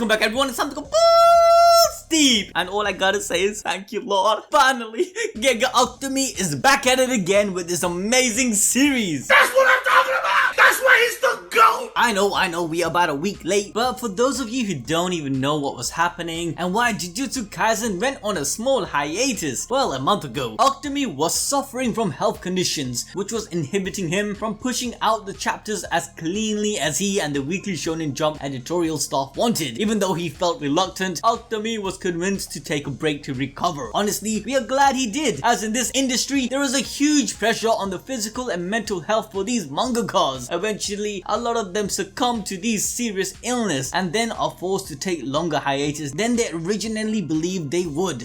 welcome back everyone. It's time to go balls deep. And all I gotta say is thank you, Lord. Finally, Giga Octomy is back at it again with this amazing series. That's what I'm talking about! That's why he's the GOAT! I know, we are about a week late, but for those of you who don't even know what was happening and why Jujutsu Kaisen went on a small hiatus, well, a month ago, Octomy was suffering from health conditions, which was inhibiting him from pushing out the chapters as cleanly as he and the Weekly Shonen Jump editorial staff wanted. Even though he felt reluctant, Octomy was convinced to take a break to recover. Honestly, we are glad he did, as in this industry, there is a huge pressure on the physical and mental health for these mangakas. Eventually, a lot of them succumb to these serious illness and then are forced to take longer hiatus than they originally believed they would.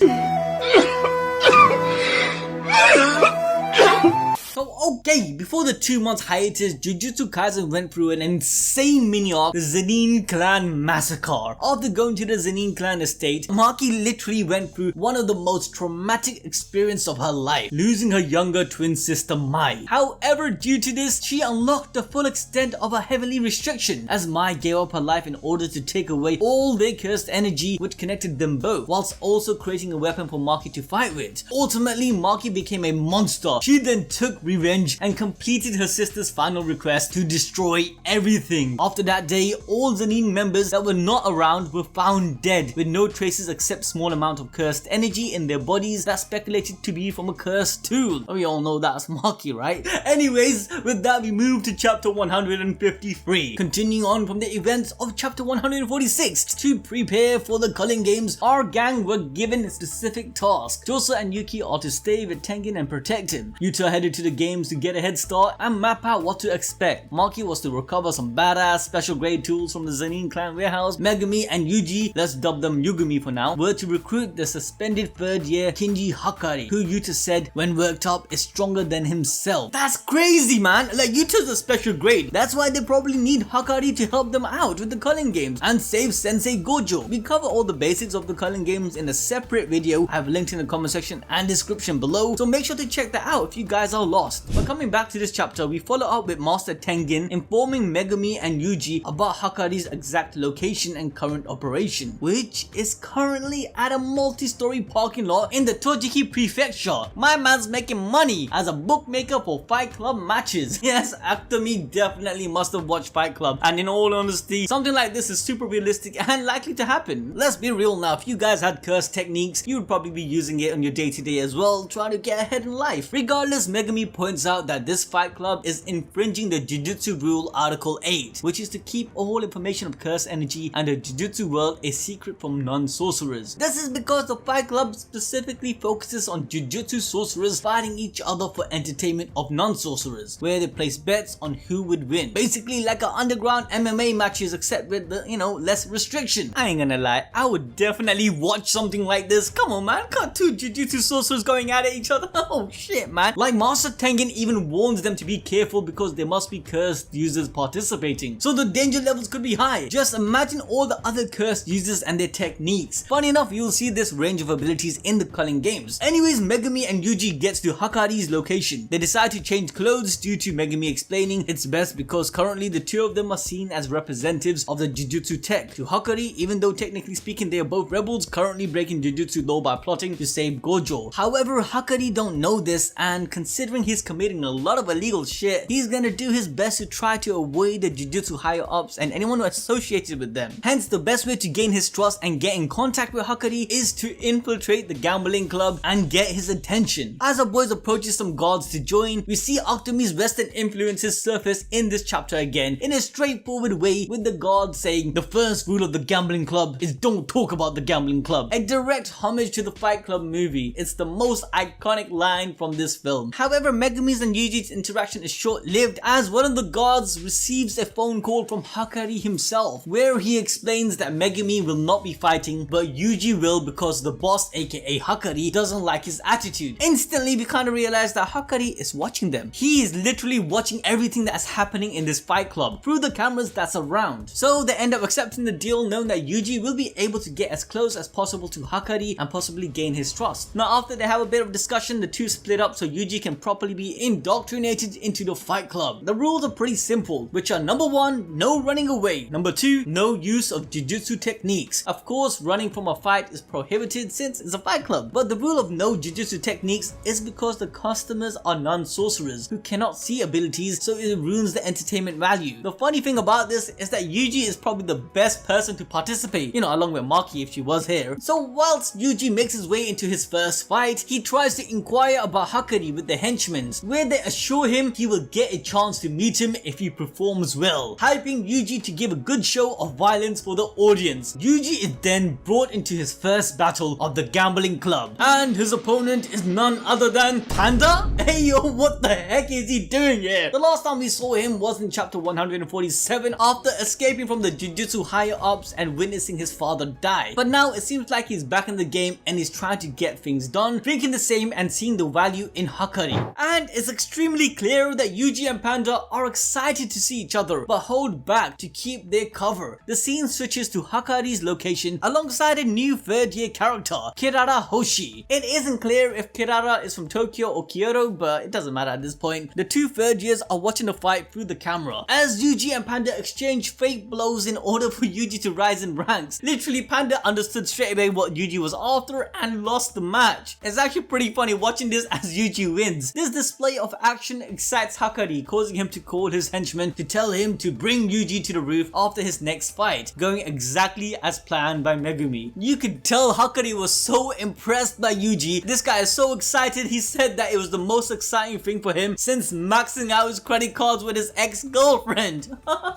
So okay, before the 2 months hiatus, Jujutsu Kaisen went through an insane mini arc, the Zenin Clan Massacre. After going to the Zenin Clan estate, Maki literally went through one of the most traumatic experiences of her life, losing her younger twin sister Mai. However, due to this, she unlocked the full extent of her heavenly restriction, as Mai gave up her life in order to take away all their cursed energy which connected them both, whilst also creating a weapon for Maki to fight with. Ultimately, Maki became a monster. She then took revenge and completed her sister's final request to destroy everything. After that day, all Zenin members that were not around were found dead, with no traces except small amount of cursed energy in their bodies that speculated to be from a cursed tool. We all know that's Maki, right? Anyways, with that we move to chapter 153. Continuing on from the events of chapter 146, to prepare for the Culling games, our gang were given a specific task. Joso and Yuki are to stay with Tengen and protect him. Yuta headed to the games to get a head start and map out what to expect. Maki was to recover some badass special grade tools from the Zenin Clan warehouse. Megumi and Yuji, let's dub them Yugumi for now, were to recruit the suspended third year Kinji Hakari, who Yuta said when worked up is stronger than himself. That's crazy, man. Like, Yuta's a special grade. That's why they probably need Hakari to help them out with the Culling games and save SENSEI Gojo. We cover all the basics of the Culling games in a separate video. I have linked in the comment section and description below, so make sure to check that out if you guys are lost. But coming back to this chapter, we follow up with Master Tengen informing Megumi and Yuji about Hakari's exact location and current operation, which is currently at a multi-story parking lot in the Tojiki prefecture. My man's making money as a bookmaker for Fight Club matches. Yes, Octomy definitely must have watched Fight Club, and in all honesty, something like this is super realistic and likely to happen. Let's be real now, if you guys had cursed techniques, you would probably be using it on your day-to-day as well, trying to get ahead in life. Regardless, Megumi points out that this fight club is infringing the Jujutsu rule article 8, which is to keep all information of cursed energy and the Jujutsu world a secret from non-sorcerers. This is because the fight club specifically focuses on Jujutsu sorcerers fighting each other for entertainment of non-sorcerers, where they place bets on who would win. Basically like an underground MMA matches, except with the, less restriction. I ain't gonna lie, I would definitely watch something like this. Come on, man, got two Jujutsu sorcerers going at each other. Oh shit, man. Like, Master Tengen even warns them to be careful because there must be cursed users participating, so the danger levels could be high. Just imagine all the other cursed users and their techniques. Funny enough, you'll see this range of abilities in the Culling games. Anyways, Megumi and Yuji gets to Hakari's location. They decide to change clothes due to Megumi explaining it's best because currently the two of them are seen as representatives of the Jujutsu tech. To Hakari, even though technically speaking they are both rebels currently breaking Jujutsu law by plotting to save Gojo. However, Hakari don't know this, and considering he's committing a lot of illegal shit, he's gonna do his best to try to avoid the Jujutsu higher ups and anyone associated with them. Hence, the best way to gain his trust and get in contact with Hakari is to infiltrate the gambling club and get his attention. As our boys approaches some guards to join, we see Octomy's Western influences surface in this chapter again in a straightforward way, with the guards saying the first rule of the gambling club is don't talk about the gambling club. A direct homage to the Fight Club movie. It's the most iconic line from this film. However, Megumi's and Yuji's interaction is short-lived, as one of the guards receives a phone call from Hakari himself, where he explains that Megumi will not be fighting, but Yuji will because the boss, aka Hakari, doesn't like his attitude. Instantly, we kind of realize that Hakari is watching them. He is literally watching everything that's happening in this fight club through the cameras that's around. So they end up accepting the deal, knowing that Yuji will be able to get as close as possible to Hakari and possibly gain his trust. Now, after they have a bit of discussion, the two split up so Yuji can properly properly be indoctrinated into the fight club. The rules are pretty simple, which are number 1, no running away. Number 2, no use of jujutsu techniques. Of course, running from a fight is prohibited since it's a fight club, but the rule of no jujutsu techniques is because the customers are non-sorcerers who cannot see abilities, so it ruins the entertainment value. The funny thing about this is that Yuji is probably the best person to participate, along with Maki if she was here. So whilst Yuji makes his way into his first fight, he tries to inquire about Hakari with the henchmen, where they assure him he will get a chance to meet him if he performs well, hyping Yuji to give a good show of violence for the audience. Yuji is then brought into his first battle of the gambling club, and his opponent is none other than Panda? Hey yo, what the heck is he doing here? The last time we saw him was in chapter 147 after escaping from the Jujutsu higher ups and witnessing his father die. But now it seems like he's back in the game and he's trying to get things done, thinking the same and seeing the value in Hakari. And it's extremely clear that Yuji and Panda are excited to see each other but hold back to keep their cover. The scene switches to Hakari's location alongside a new third year character, Kirara Hoshi. It isn't clear if Kirara is from Tokyo or Kyoto, but it doesn't matter at this point. The two third years are watching the fight through the camera as Yuji and Panda exchange fake blows in order for Yuji to rise in ranks. Literally, Panda understood straight away what Yuji was after and lost the match. It's actually pretty funny watching this as Yuji wins. This display of action excites Hakari, causing him to call his henchmen to tell him to bring Yuji to the roof after his next fight, going exactly as planned by Megumi. You could tell Hakari was so impressed by Yuji. This guy is so excited, he said that it was the most exciting thing for him since maxing out his credit cards with his ex-girlfriend.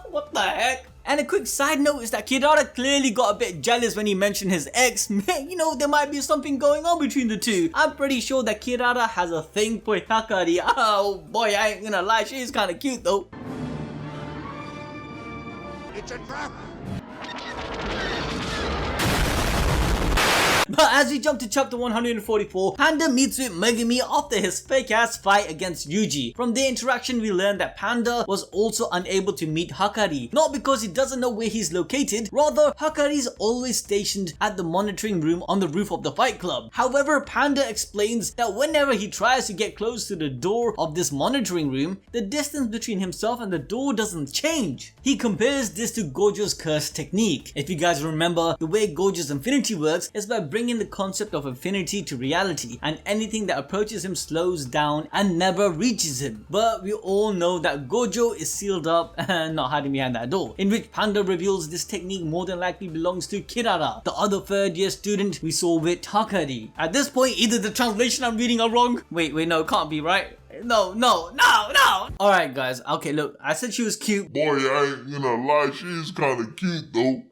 What the heck? And a quick side note is that Kirara clearly got a bit jealous when he mentioned his ex. Man, there might be something going on between the two. I'm pretty sure that Kirara has a thing for Hakari. Oh boy, I ain't gonna lie, she's kinda cute though. It's a trap! But as we jump to chapter 144, Panda meets with Megumi after his fake ass fight against Yuji. From their interaction, we learn that Panda was also unable to meet Hakari, not because he doesn't know where he's located, rather Hakari is always stationed at the monitoring room on the roof of the fight club. However, Panda explains that whenever he tries to get close to the door of this monitoring room, the distance between himself and the door doesn't change. He compares this to Gojo's curse technique. If you guys remember, the way Gojo's infinity works is by bringing the concept of infinity to reality, and anything that approaches him slows down and never reaches him. But we all know that Gojo is sealed up and not hiding behind that door, in which Panda reveals this technique more than likely belongs to Kirara, the other third year student we saw with Hakari. At this point, either the translation I'm reading are wrong. Wait, no, it can't be, right? No. Alright guys, okay look, I said she was cute. Boy, I ain't gonna lie, she's kinda cute though.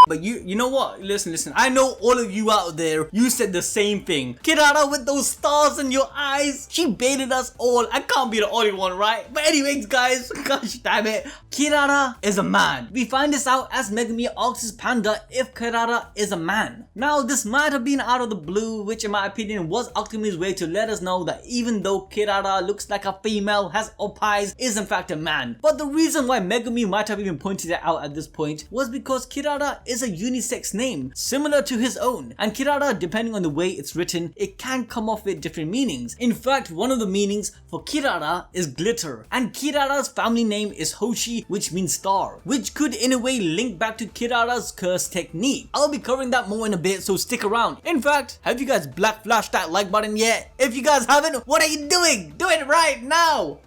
But you know what? Listen. I know all of you out there, you said the same thing. Kirara with those stars in your eyes. She baited us all. I can't be the only one, right? But anyways, guys, gosh damn it. Kirara is a man. We find this out as Megumi asks Panda if Kirara is a man. Now, this might have been out of the blue, which in my opinion was Alchemy's way to let us know that even though Kirara looks like a female, has up eyes, is in fact a man. But the reason why Megumi might have even pointed it out at this point was because Kirara is a unisex name similar to his own, and Kirara, depending on the way it's written, it can come off with different meanings. In fact, one of the meanings for Kirara is glitter, and Kirara's family name is Hoshi, which means star, which could in a way link back to Kirara's curse technique. I'll be covering that more in a bit, so stick around. In fact, have you guys black flashed that like button yet? If you guys haven't, what are you doing? Do it right now!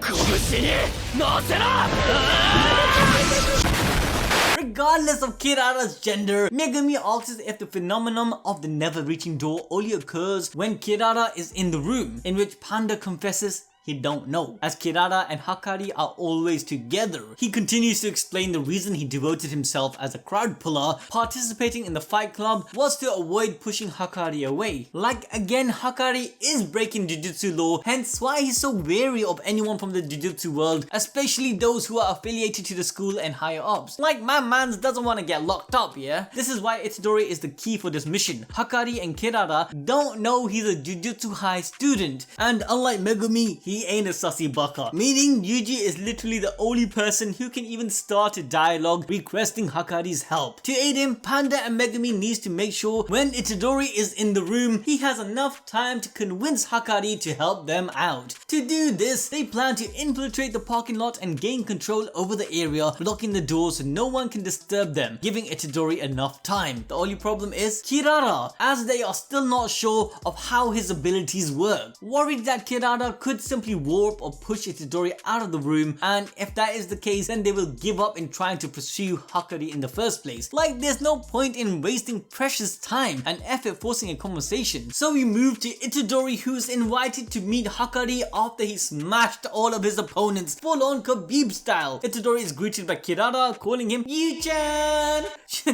Regardless of Kirara's gender, Megumi asks if the phenomenon of the never reaching door only occurs when Kirara is in the room, in which Panda confesses he don't know, as Kirara and Hakari are always together. He continues to explain the reason he devoted himself as a crowd puller, participating in the fight club, was to avoid pushing Hakari away. Like again, Hakari is breaking Jujutsu law, hence why he's so wary of anyone from the Jujutsu world, especially those who are affiliated to the school and higher ups. Like my mans doesn't want to get locked up, yeah? This is why Itadori is the key for this mission. Hakari and Kirara don't know he's a Jujutsu High student, and unlike Megumi, he he ain't a sussy bucker. Meaning Yuji is literally the only person who can even start a dialogue requesting Hakari's help. To aid him, Panda and Megumi needs to make sure when Itadori is in the room, he has enough time to convince Hakari to help them out. To do this, they plan to infiltrate the parking lot and gain control over the area, blocking the doors so no one can disturb them, giving Itadori enough time. The only problem is Kirara, as they are still not sure of how his abilities work. Worried that Kirara could simply warp or push Itadori out of the room, and if that is the case, then they will give up in trying to pursue Hakari in the first place. Like, there's no point in wasting precious time and effort forcing a conversation. So we move to Itadori, who's invited to meet Hakari after he smashed all of his opponents full on Khabib style. Itadori is greeted by Kirara, calling him Yu-chan.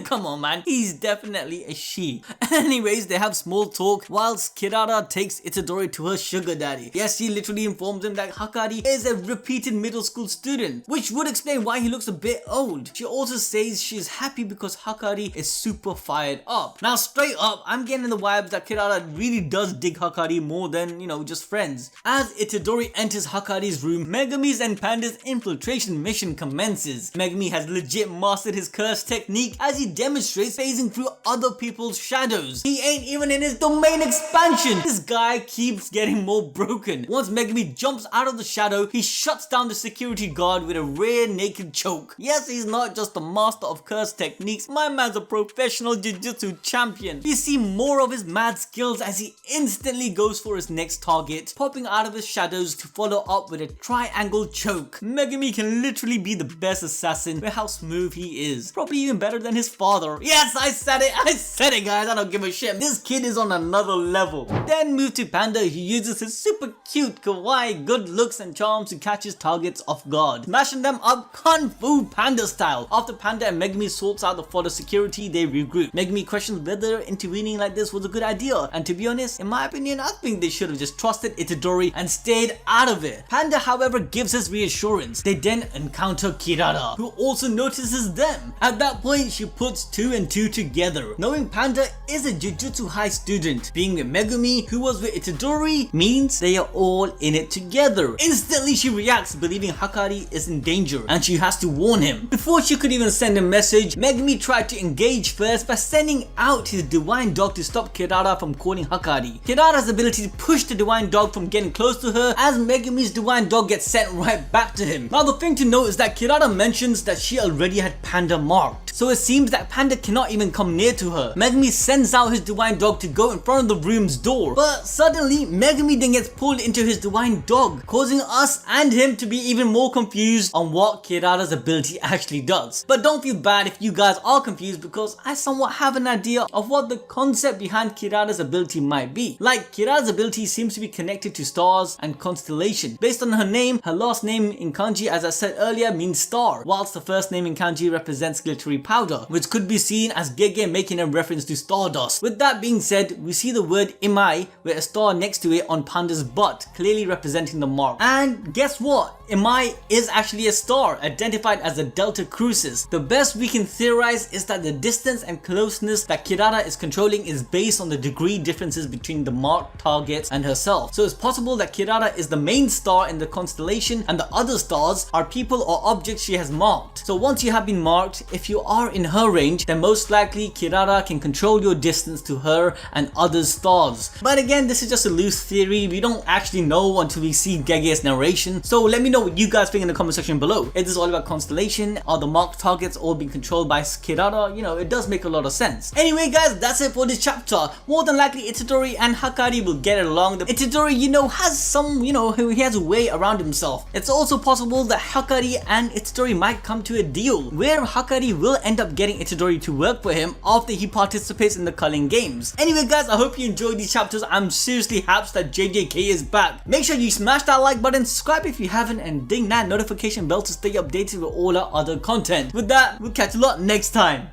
Come on man, he's definitely a she. Anyways, they have small talk whilst Kirara takes Itadori to her sugar daddy. Yes, she literally informs him that Hakari is a repeated middle school student, which would explain why he looks a bit old. She also says she's happy because Hakari is super fired up. Now straight up, I'm getting the vibes that Kirara really does dig Hakari more than, just friends. As Itadori enters Hakari's room, Megumi's and Panda's infiltration mission commences. Megumi has legit mastered his curse technique as he demonstrates phasing through other people's shadows. He ain't even in his domain expansion. This guy keeps getting more broken. Once Megumi jumps out of the shadow, he shuts down the security guard with a rare naked choke. Yes, he's not just a master of curse techniques, my man's a professional Jujutsu champion. We see more of his mad skills as he instantly goes for his next target, popping out of his shadows to follow up with a triangle choke. Megumi can literally be the best assassin with how smooth he is. Probably even better than his father. Yes, I said it guys, I don't give a shit. This kid is on another level. Then move to Panda, who uses his super cute, kawaii, good looks and charms to catch his targets off guard, smashing them up Kung Fu Panda style. After Panda and Megumi sorts out the fodder security, they regroup. Megumi questions whether intervening like this was a good idea, and to be honest, in my opinion, I think they should have just trusted Itadori and stayed out of it. Panda, however, gives us reassurance. They then encounter Kirara, who also notices them. At that point, she puts 2 and 2 together, knowing Panda is a Jujutsu High student. Being with Megumi, who was with Itadori, means they are all in it together. Instantly, she reacts, believing Hakari is in danger, and she has to warn him. Before she could even send a message, Megumi tried to engage first by sending out his divine dog to stop Kirara from calling Hakari. Kirara's ability to push the divine dog from getting close to her, as Megumi's divine dog gets sent right back to him. Now the thing to note is that Kirara mentions that she already had Panda marked, so it seems that Panda cannot even come near to her. Megumi sends out his divine dog to go in front of the room's door, but suddenly Megumi then gets pulled into his divine dog, causing us and him to be even more confused on what Kirara's ability actually does. But don't feel bad if you guys are confused, because I somewhat have an idea of what the concept behind Kirara's ability might be. Like, Kirara's ability seems to be connected to stars and constellation. Based on her name, her last name in kanji, as I said earlier, means star, whilst the first name in kanji represents glittery powder, which could be seen as Gege making a reference to stardust. With that being said, we see the word Imai with a star next to it on Panda's butt, clearly representing the mark. And guess what? Imai is actually a star, identified as the Delta Crucis. The best we can theorize is that the distance and closeness that Kirara is controlling is based on the degree differences between the marked targets and herself. So it's possible that Kirara is the main star in the constellation and the other stars are people or objects she has marked. So once you have been marked, if you are in her range, then most likely Kirara can control your distance to her and other stars. But again, this is just a loose theory. We don't actually know until we see Gege's narration. So let me know what you guys think in the comment section below. Is this all about constellation? Are the marked targets all being controlled by Kirara? It does make a lot of sense. Anyway guys, that's it for this chapter. More than likely Itadori and Hakari will get along. The Itadori, has some, he has a way around himself. It's also possible that Hakari and Itadori might come to a deal where Hakari will end up getting Itadori to work for him after he participates in the Culling games. Anyway guys, I hope you enjoyed these chapters. I'm seriously happy that JJK is back. Make sure you smash that like button, subscribe if you haven't, and ding that notification bell to stay updated with all our other content. With that, we'll catch you lot next time.